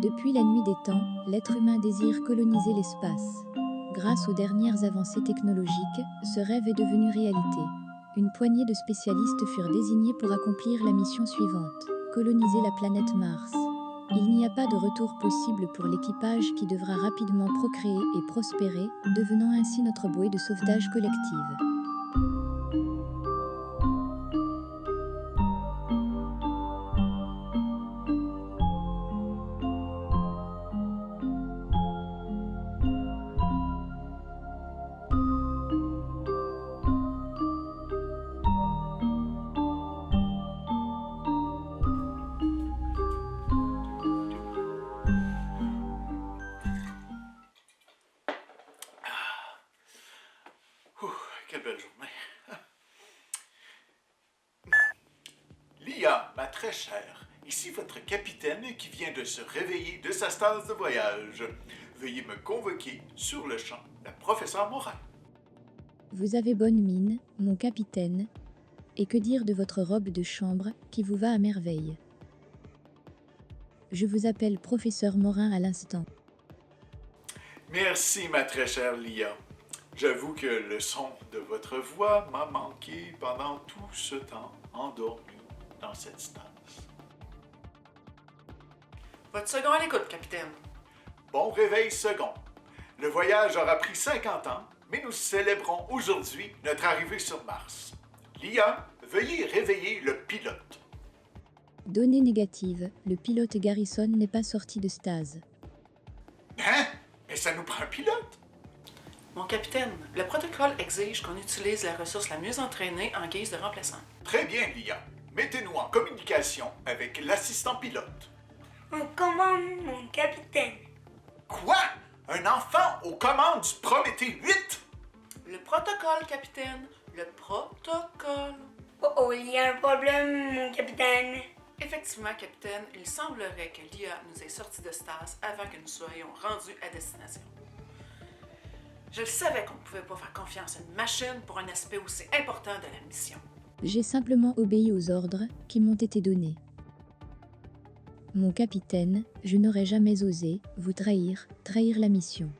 Depuis la nuit des temps, l'être humain désire coloniser l'espace. Grâce aux dernières avancées technologiques, ce rêve est devenu réalité. Une poignée de spécialistes furent désignés pour accomplir la mission suivante: coloniser la planète Mars. Il n'y a pas de retour possible pour l'équipage qui devra rapidement procréer et prospérer, devenant ainsi notre bouée de sauvetage collective. Quelle belle journée. Lia, ma très chère, ici votre capitaine qui vient de se réveiller de sa stase de voyage. Veuillez me convoquer sur le champ, la professeure Morin. Vous avez bonne mine, mon capitaine, et que dire de votre robe de chambre qui vous va à merveille. Je vous appelle professeur Morin à l'instant. Merci, ma très chère Lia. J'avoue que le son de votre voix m'a manqué pendant tout ce temps endormi dans cette stase. Votre second à l'écoute, capitaine. Bon réveil second. Le voyage aura pris 50 ans, mais nous célébrons aujourd'hui notre arrivée sur Mars. Lia, veuillez réveiller le pilote. Données négatives, le pilote Garrison n'est pas sorti de stase. Hein? Mais ça nous prend un pilote? Mon capitaine, le protocole exige qu'on utilise la ressource la mieux entraînée en guise de remplaçant. Très bien, Lia. Mettez-nous en communication avec l'assistant pilote. On commande, mon capitaine. Quoi? Un enfant aux commandes du Prométhée 8? Le protocole, capitaine. Le protocole. Oh, il y a un problème, mon capitaine. Effectivement, capitaine, il semblerait que l'IA nous ait sortis de stase avant que nous soyons rendus à destination. Je le savais qu'on ne pouvait pas faire confiance à une machine pour un aspect aussi important de la mission. J'ai simplement obéi aux ordres qui m'ont été donnés. Mon capitaine, je n'aurais jamais osé vous trahir la mission.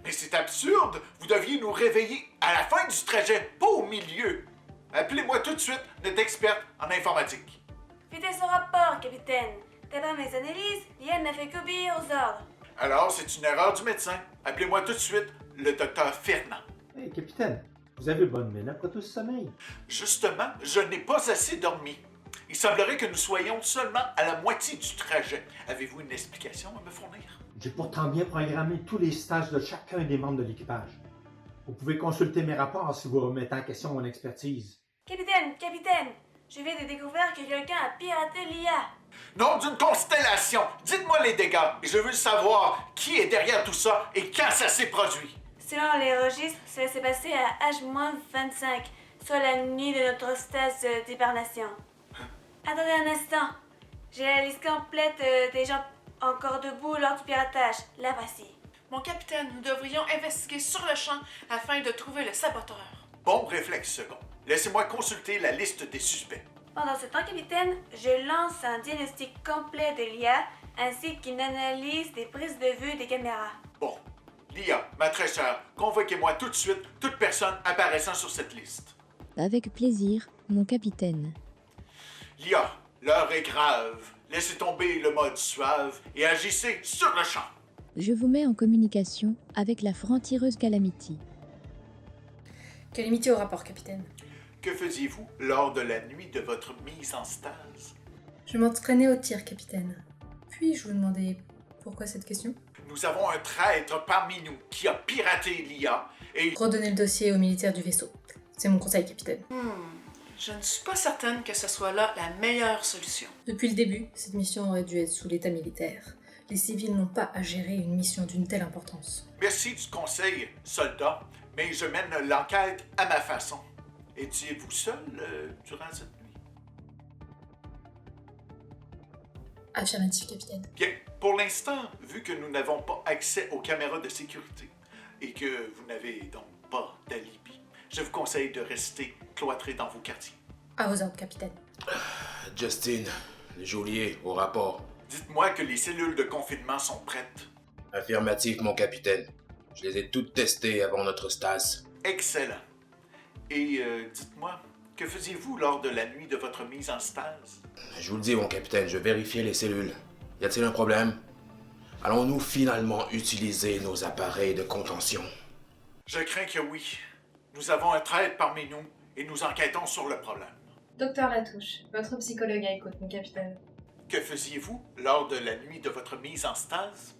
Mais c'est absurde! Vous deviez nous réveiller à la fin du trajet, pas au milieu. Appelez-moi tout de suite notre experte en informatique. Vitesse au rapport, capitaine. D'après mes analyses, l'IA n'a fait qu'obéir aux ordres. Alors, c'est une erreur du médecin. Appelez-moi tout de suite le docteur Fernand. Hey, capitaine, vous avez bonne mine après tout ce sommeil. Justement, je n'ai pas assez dormi. Il semblerait que nous soyons seulement à la moitié du trajet. Avez-vous une explication à me fournir? J'ai pourtant bien programmé tous les stages de chacun des membres de l'équipage. Vous pouvez consulter mes rapports si vous remettez en question mon expertise. Capitaine, je viens de découvrir que quelqu'un a piraté l'IA. Nom d'une constellation! Dites-moi les dégâts et je veux savoir qui est derrière tout ça et quand ça s'est produit. Selon les registres, cela s'est passé à H-25, soit la nuit de notre stase d'hibernation. Attendez un instant. J'ai la liste complète des gens encore debout lors du piratage. La voici. Mon capitaine, nous devrions investiguer sur le champ afin de trouver le saboteur. Bon réflexe second. Laissez-moi consulter la liste des suspects. Pendant ce temps, capitaine, je lance un diagnostic complet de l'IA ainsi qu'une analyse des prises de vue des caméras. Bon. Lia, ma très chère, convoquez-moi tout de suite toute personne apparaissant sur cette liste. Avec plaisir, mon capitaine. Lia, l'heure est grave. Laissez tomber le mode suave et agissez sur le champ. Je vous mets en communication avec la franc-tireuse Calamity. Calamity au rapport, capitaine. Que faisiez-vous lors de la nuit de votre mise en stase? Je m'entraînais au tir, capitaine. Puis-je vous demander pourquoi cette question? Nous avons un traître parmi nous qui a piraté l'IA et... Redonnez le dossier aux militaires du vaisseau. C'est mon conseil, capitaine. Je ne suis pas certaine que ce soit là la meilleure solution. Depuis le début, cette mission aurait dû être sous l'état militaire. Les civils n'ont pas à gérer une mission d'une telle importance. Merci du conseil, soldat, mais je mène l'enquête à ma façon. Étiez-vous seul durant cette nuit? Affirmatif, capitaine. Bien, pour l'instant, vu que nous n'avons pas accès aux caméras de sécurité et que vous n'avez donc pas d'alibi, je vous conseille de rester cloîtré dans vos quartiers. À vos ordres, capitaine. Justin, le geôlier, au rapport. Dites-moi que les cellules de confinement sont prêtes. Affirmatif, mon capitaine. Je les ai toutes testées avant notre stase. Excellent. Et dites-moi, que faisiez-vous lors de la nuit de votre mise en stase? Je vous le dis, mon capitaine, je vérifiais les cellules. Y a-t-il un problème? Allons-nous finalement utiliser nos appareils de contention? Je crains que oui. Nous avons un traître parmi nous et nous enquêtons sur le problème. Docteur Latouche, votre psychologue à écoute, mon capitaine. Que faisiez-vous lors de la nuit de votre mise en stase?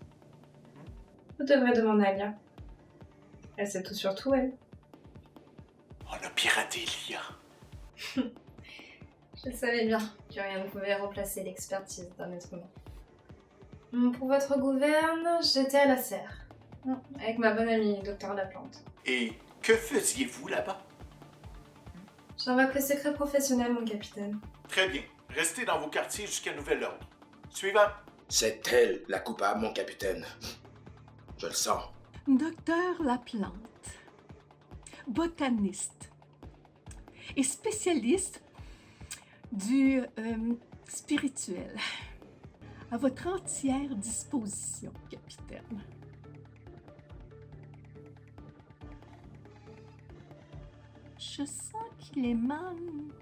Vous devrez demander à Lia. Elle sait tout sur tout, elle. On a piraté l'IA. Je savais bien que rien ne pouvait remplacer l'expertise d'un être humain. Pour votre gouverne, j'étais à la serre. Avec ma bonne amie, Docteur Laplante. Et que faisiez-vous là-bas? J'invoque les secrets professionnels, mon capitaine. Très bien. Restez dans vos quartiers jusqu'à nouvel ordre. Suivant. C'est elle la coupable, mon capitaine. Je le sens. Docteur Laplante, botaniste et spécialiste du spirituel. À votre entière disposition, capitaine. Je sens qu'il émane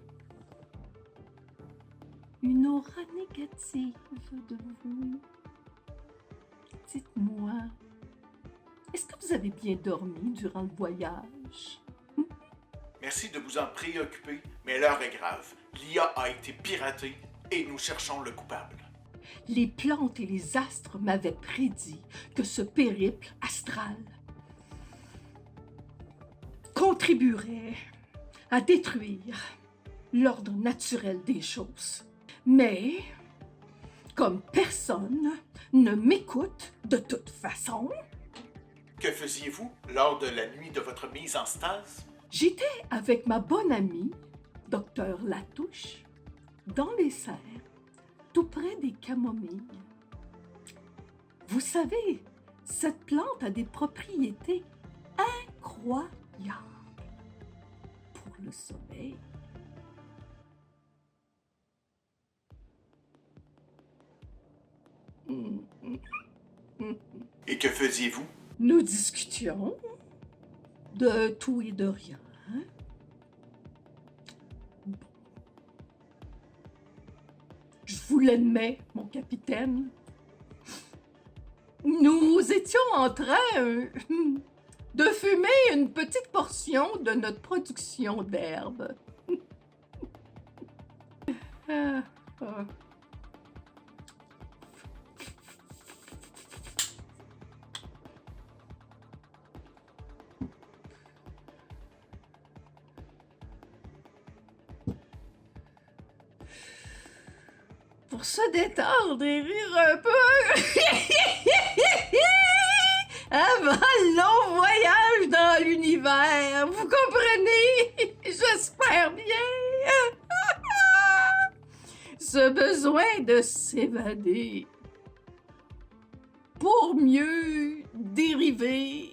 une aura négative de vous. Dites-moi, est-ce que vous avez bien dormi durant le voyage? Merci de vous en préoccuper, mais l'heure est grave. L'IA a été piratée et nous cherchons le coupable. Les plantes et les astres m'avaient prédit que ce périple astral contribuerait à détruire l'ordre naturel des choses. Mais, comme personne ne m'écoute de toute façon, Que faisiez-vous lors de la nuit de votre mise en stase? j'étais avec ma bonne amie, Docteur Latouche, dans les serres, tout près des camomilles. Vous savez, cette plante a des propriétés incroyables pour le sommeil. Et que faisiez-vous? Nous discutions de tout et de rien. Bon. Je vous l'admets, mon capitaine. Nous étions en train de fumer une petite portion de notre production d'herbe. Ah, ah. Pour se détendre et rire un peu avant le long voyage dans l'univers. Vous comprenez? J'espère bien. Ce besoin de s'évader pour mieux dériver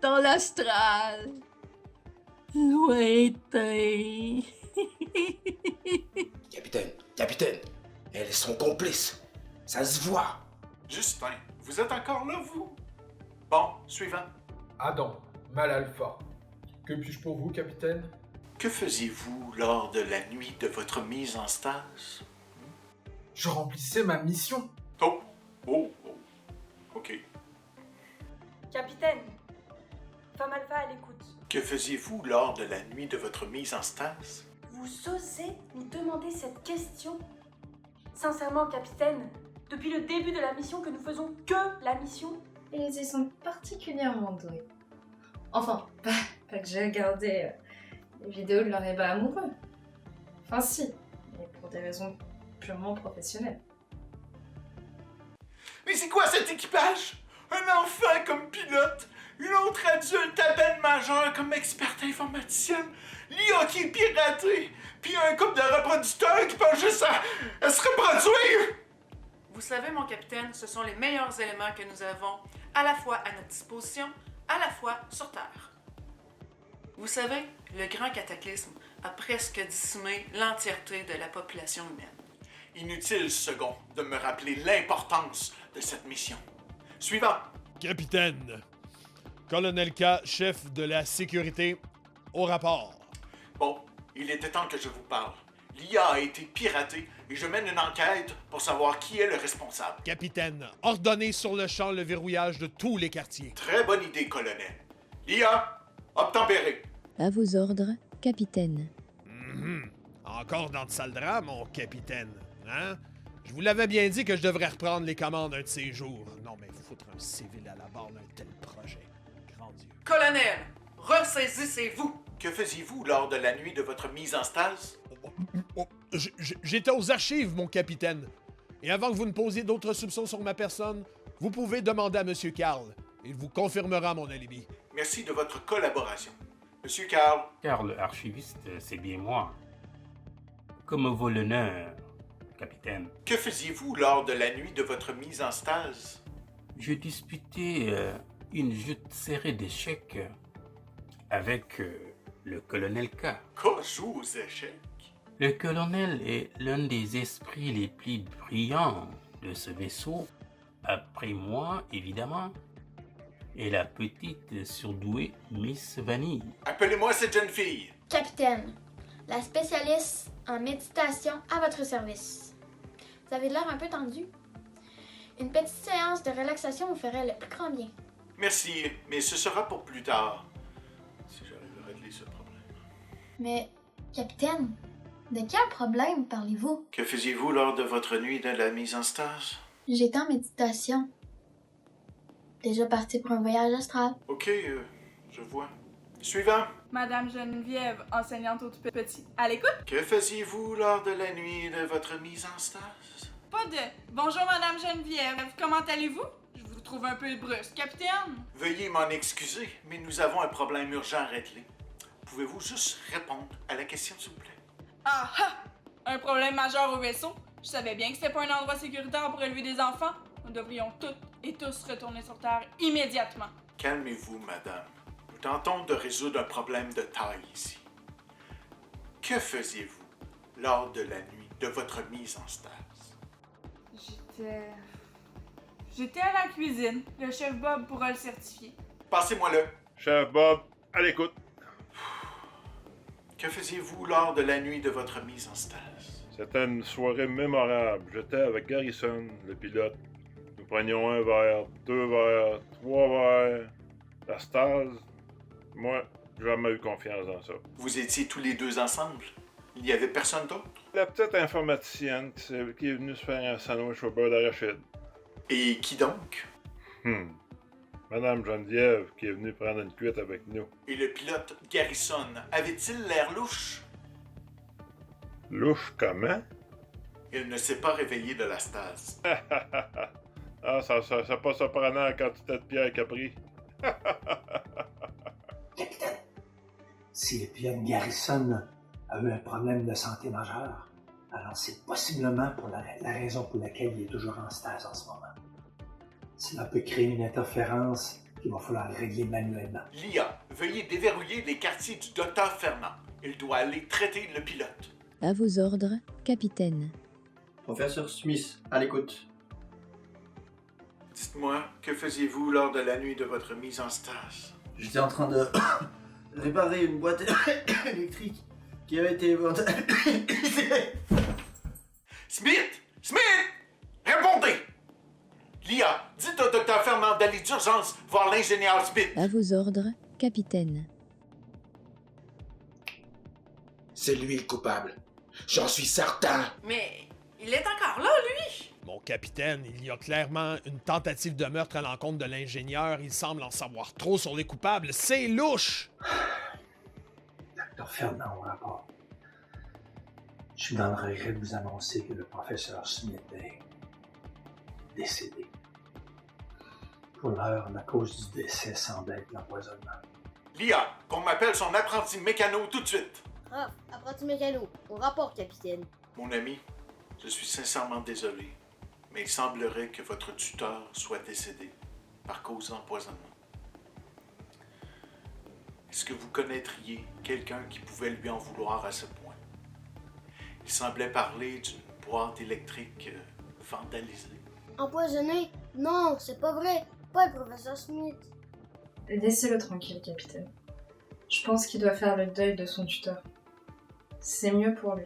dans l'astral lointain. Capitaine, elles sont complices. Ça se voit. Justin, vous êtes encore là, vous? Bon, suivant. Adam, Mal Alpha. Que puis-je pour vous, capitaine? Que faisiez-vous lors de la nuit de votre mise en stase? Je remplissais ma mission. Oh. OK. Capitaine, Femme Alpha à l'écoute. Que faisiez-vous lors de la nuit de votre mise en stase? Vous osez nous demander cette question? Sincèrement, capitaine, depuis le début de la mission que nous faisons que la mission, Ils y sont particulièrement doués. Enfin, pas que j'ai regardé les vidéos de leur ébat amoureux. Enfin si, mais pour des raisons purement professionnelles. Mais c'est quoi cet équipage? Un enfant comme pilote, une autre adulte à peine majeure comme experte informaticienne, l'IA qui est piratée, puis un couple de reproducteurs qui pense juste à se reproduire! Vous savez, mon capitaine, ce sont les meilleurs éléments que nous avons à la fois à notre disposition, à la fois sur Terre. Vous savez, le grand cataclysme a presque décimé l'entièreté de la population humaine. Inutile, second, de me rappeler l'importance de cette mission. Suivant. Capitaine. Colonel K, chef de la sécurité, au rapport. Bon, il était temps que je vous parle. L'IA a été piratée et je mène une enquête pour savoir qui est le responsable. Capitaine, ordonnez sur le champ le verrouillage de tous les quartiers. Très bonne idée, colonel. L'IA, obtempéré. À vos ordres, capitaine. Encore dans de sales draps, mon capitaine. Hein? Je vous l'avais bien dit que je devrais reprendre les commandes un de ces jours. Non, mais foutre un civil à la barre d'un tel projet. Grand Dieu. Colonel, ressaisissez-vous! Que faisiez-vous lors de la nuit de votre mise en stase? J'étais aux archives, mon capitaine. Et avant que vous ne posiez d'autres soupçons sur ma personne, vous pouvez demander à M. Carl. Il vous confirmera mon alibi. Merci de votre collaboration. Monsieur Carl. Carl, archiviste, c'est bien moi. Comme vaut l'honneur, capitaine. Que faisiez-vous lors de la nuit de votre mise en stase? Je disputais une joute serrée d'échecs avec le colonel K. Quoi joue aux échecs? Le colonel est l'un des esprits les plus brillants de ce vaisseau, après moi, évidemment, et la petite surdouée Miss Vanille. Appelez-moi cette jeune fille. Capitaine, la spécialiste en méditation à votre service. Vous avez l'air un peu tendu. Une petite séance de relaxation vous ferait le plus grand bien. Merci, mais ce sera pour plus tard. Si j'arrive à régler ce problème. Mais, capitaine, de quel problème parlez-vous? Que faisiez-vous lors de votre nuit de la mise en stase? J'étais en méditation. Déjà parti pour un voyage astral. Ok, je vois. Suivant. Madame Geneviève, enseignante au tout petit. À l'écoute? Que faisiez-vous lors de la nuit de votre mise en stase? Pas de... Bonjour, Madame Geneviève. Comment allez-vous? Je vous trouve un peu brusque, capitaine. Veuillez m'en excuser, mais nous avons un problème urgent à régler. Pouvez-vous juste répondre à la question, s'il vous plaît? Ah ah! Un problème majeur au vaisseau? Je savais bien que c'était pas un endroit sécuritaire pour élever des enfants. Nous devrions toutes et tous retourner sur Terre immédiatement. Calmez-vous, madame. Nous tentons de résoudre un problème de taille ici. Que faisiez-vous lors de la nuit de votre mise en stase? J'étais à la cuisine. Le chef Bob pourra le certifier. Passez-moi-le. Chef Bob, à l'écoute. Que faisiez-vous lors de la nuit de votre mise en stase? C'était une soirée mémorable. J'étais avec Garrison, le pilote. Nous prenions un verre, 2 verres, 3 verres. La stase, moi, j'ai jamais eu confiance dans ça. Vous étiez tous les deux ensemble? Il n'y avait personne d'autre? La petite informaticienne qui est venue se faire un sandwich au beurre d'arachide. Et qui donc? Madame Geneviève qui est venue prendre une cuite avec nous. Et le pilote Garrison avait-il l'air louche? Louche comment? Il ne s'est pas réveillé de la stase. Ah, c'est pas surprenant la quantité de pierre qu'il a pris. Capitaine, si le pilote Garrison a eu un problème de santé majeur, alors c'est possiblement pour la raison pour laquelle il est toujours en stase en ce moment. Cela peut créer une interférence qu'il va falloir régler manuellement. L'IA, veuillez déverrouiller les quartiers du docteur Fernand. Il doit aller traiter le pilote. À vos ordres, capitaine. Professeur Smith, à l'écoute. Dites-moi, que faisiez-vous lors de la nuit de votre mise en stase? J'étais en train de réparer une boîte électrique qui avait été Smith! Smith! Répondez! L'IA, dites au docteur Fernand d'aller d'urgence voir l'ingénieur Smith. À vos ordres, capitaine. C'est lui le coupable. J'en suis certain. Mais il est encore là, lui! Mon capitaine, il y a clairement une tentative de meurtre à l'encontre de l'ingénieur. Il semble en savoir trop sur les coupables. C'est louche! Docteur Fernand au rapport. Je suis dans le regret de vous annoncer que le professeur Smith est décédé. Pour l'heure, la cause du décès semble être l'empoisonnement. L'IA, qu'on m'appelle son apprenti mécano tout de suite. Ah, apprenti mécano, au rapport, capitaine. Mon ami, je suis sincèrement désolé, mais il semblerait que votre tuteur soit décédé par cause d'empoisonnement. Est-ce que vous connaîtriez quelqu'un qui pouvait lui en vouloir à ce point? Il semblait parler d'une boîte électrique vandalisée. Empoisonné? Non, c'est pas vrai. Pas le professeur Smith. Laissez-le tranquille, capitaine. Je pense qu'il doit faire le deuil de son tuteur. C'est mieux pour lui.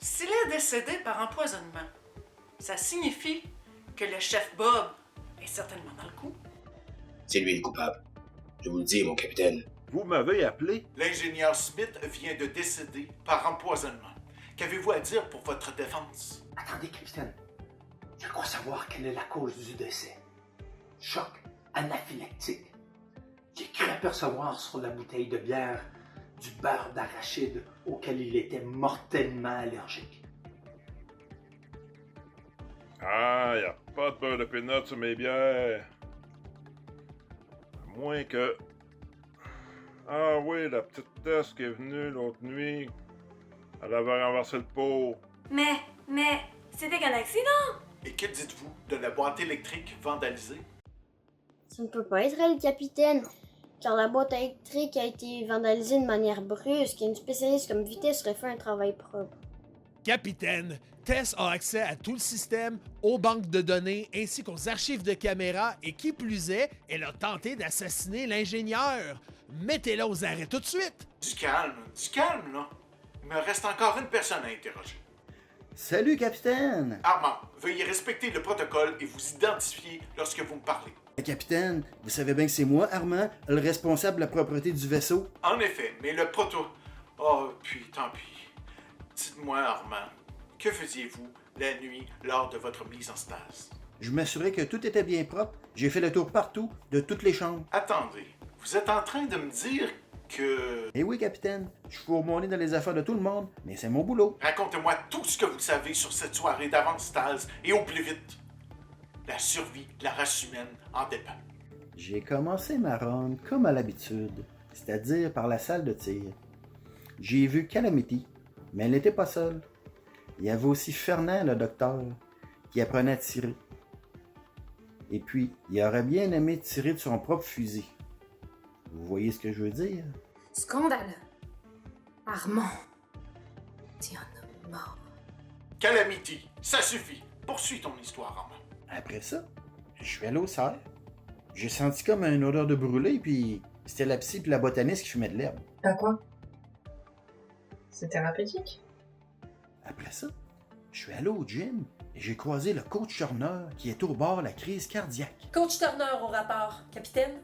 S'il est décédé par empoisonnement, ça signifie que le chef Bob est certainement dans le coup. C'est lui le coupable. Je vous le dis, mon capitaine. Vous m'avez appelé? L'ingénieur Smith vient de décéder par empoisonnement. Qu'avez-vous à dire pour votre défense? Attendez, capitaine. Je crois savoir quelle est la cause du décès. Choc anaphylactique. J'ai cru apercevoir sur la bouteille de bière du beurre d'arachide auquel il était mortellement allergique. Ah, y a pas de beurre de peanut sur mes bières. À moins que... Ah oui, la petite Tess qui est venue l'autre nuit. Elle avait renversé le pot. Mais, c'était qu'un accident! Et que dites-vous de la boîte électrique vandalisée? Ça ne peut pas être elle, capitaine. Car la boîte électrique a été vandalisée de manière brusque et une spécialiste comme Vitesse aurait fait un travail propre. Capitaine, Tess a accès à tout le système, aux banques de données ainsi qu'aux archives de caméras et qui plus est, elle a tenté d'assassiner l'ingénieur. Mettez-la aux arrêts tout de suite! Du calme, là. Il me reste encore une personne à interroger. Salut, capitaine! Armand, veuillez respecter le protocole et vous identifier lorsque vous me parlez. Capitaine, vous savez bien que c'est moi, Armand, le responsable de la propreté du vaisseau. En effet, mais le proto... Oh, puis tant pis. Dites-moi, Armand, que faisiez-vous la nuit lors de votre mise en stase? Je m'assurais que tout était bien propre. J'ai fait le tour partout, de toutes les chambres. Attendez, vous êtes en train de me dire que... Eh oui, capitaine, je fourre mon nez dans les affaires de tout le monde, mais c'est mon boulot. Racontez-moi tout ce que vous savez sur cette soirée d'avant-stase et au plus vite. La survie de la race humaine en dépend. J'ai commencé ma ronde comme à l'habitude, c'est-à-dire par la salle de tir. J'ai vu Calamity, mais elle n'était pas seule. Il y avait aussi Fernand, le docteur, qui apprenait à tirer. Et puis, il aurait bien aimé tirer de son propre fusil. Vous voyez ce que je veux dire? Scandaleux. Armand, t'es un homme mort. Calamity, ça suffit. Poursuis ton histoire, Armand. Après ça, je suis allé au cerf. J'ai senti comme une odeur de brûlé, puis c'était la psy et la botaniste qui fumaient de l'herbe. À quoi? C'est thérapeutique. Après ça, je suis allé au gym et j'ai croisé le coach Turner qui est au bord de la crise cardiaque. Coach Turner au rapport, capitaine.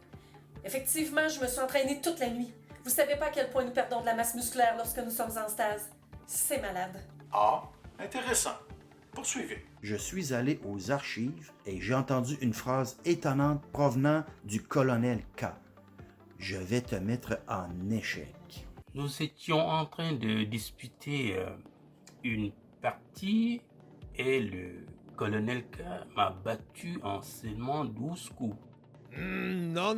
Effectivement, je me suis entraînée toute la nuit. Vous savez pas à quel point nous perdons de la masse musculaire lorsque nous sommes en stase. C'est malade. Ah, intéressant. Poursuivez. Je suis allé aux archives et j'ai entendu une phrase étonnante provenant du colonel K. Je vais te mettre en échec. Nous étions en train de disputer une partie et le colonel K m'a battu en seulement 12 coups. Non.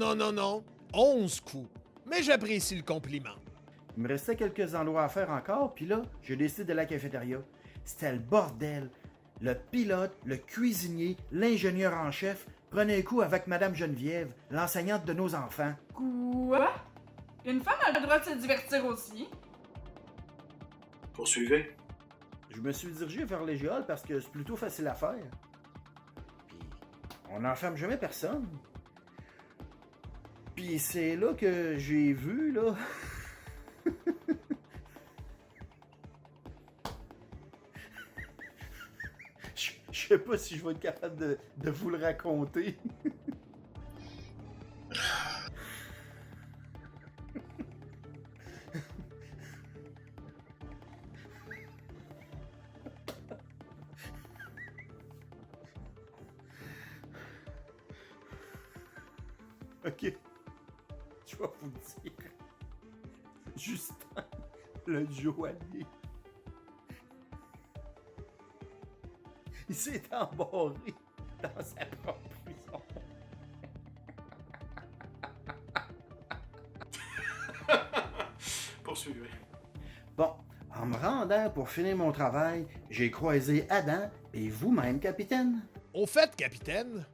11 coups. Mais j'apprécie le compliment. Il me restait quelques endroits à faire encore, puis là, j'ai décidé de la cafétéria. C'était le bordel. Le pilote, le cuisinier, l'ingénieur en chef prenaient un coup avec Madame Geneviève, l'enseignante de nos enfants. Quoi? Une femme a le droit de se divertir aussi? Poursuivez. Je me suis dirigé vers les géoles parce que c'est plutôt facile à faire. Puis, on n'enferme jamais personne. Puis c'est là que j'ai vu, là... Je sais pas si je vais être capable de vous le raconter. Ok. Je vais vous dire. Justin, le joaillier. Il s'est embarré dans sa propre prison. Poursuivez. Bon, en me rendant pour finir mon travail, j'ai croisé Adam et vous-même, capitaine. Au fait, capitaine,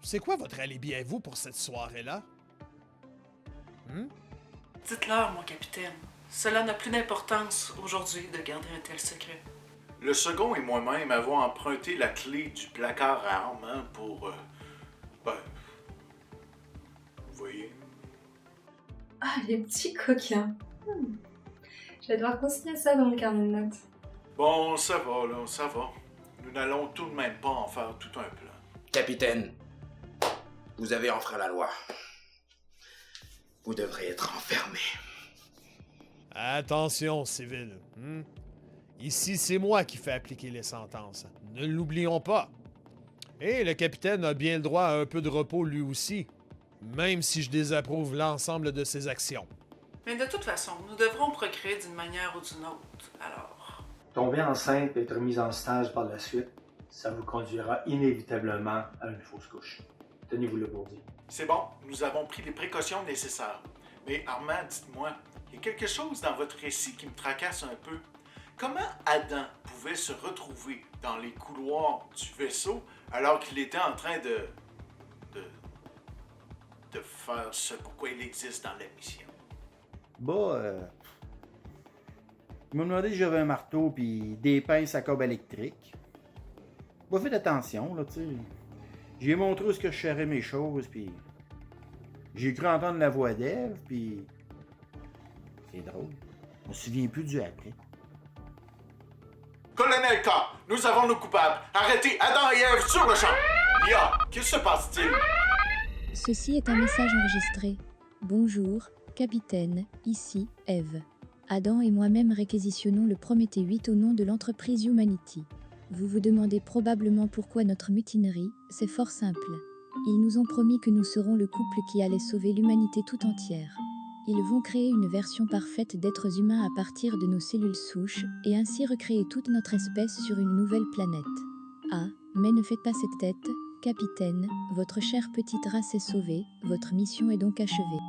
c'est quoi votre alibi à vous pour cette soirée-là? Dites-leur, mon capitaine. Cela n'a plus d'importance aujourd'hui de garder un tel secret. Le second et moi-même avons emprunté la clé du placard à armes hein, pour... vous voyez? Ah, les petits coquins. Je vais devoir consigner ça dans le carnet de notes. Bon, ça va, là, ça va. Nous n'allons tout de même pas en faire tout un plan. Capitaine, vous avez enfreint la loi. Vous devrez être enfermé. Attention, civil. Ici, c'est moi qui fais appliquer les sentences. Ne l'oublions pas. Et le capitaine a bien le droit à un peu de repos lui aussi, même si je désapprouve l'ensemble de ses actions. Mais de toute façon, nous devrons procréer d'une manière ou d'une autre, alors... Tomber enceinte et être mise en stage par la suite, ça vous conduira inévitablement à une fausse couche. Tenez-vous-le pour dire. C'est bon, nous avons pris les précautions nécessaires. Mais Armand, dites-moi, il y a quelque chose dans votre récit qui me tracasse un peu. Comment Adam pouvait se retrouver dans les couloirs du vaisseau alors qu'il était en train de faire ce pourquoi il existe dans la mission? Il m'a demandé si j'avais un marteau puis des pinces à courbe électrique. Faites attention, là, tu sais. J'ai montré où est-ce que je serrais mes choses, puis j'ai cru entendre la voix d'Ève, puis c'est drôle. Je me souviens plus du après. Colonel K, nous avons nos coupables. Arrêtez Adam et Ève sur le champ. Lia, que se passe-t-il? Ceci est un message enregistré. Bonjour, capitaine, ici Ève. Adam et moi-même réquisitionnons le Prométhée 8 au nom de l'entreprise Humanity. Vous vous demandez probablement pourquoi notre mutinerie, c'est fort simple. Ils nous ont promis que nous serons le couple qui allait sauver l'humanité tout entière. Ils vont créer une version parfaite d'êtres humains à partir de nos cellules souches et ainsi recréer toute notre espèce sur une nouvelle planète. Ah, mais ne faites pas cette tête, capitaine, votre chère petite race est sauvée, votre mission est donc achevée.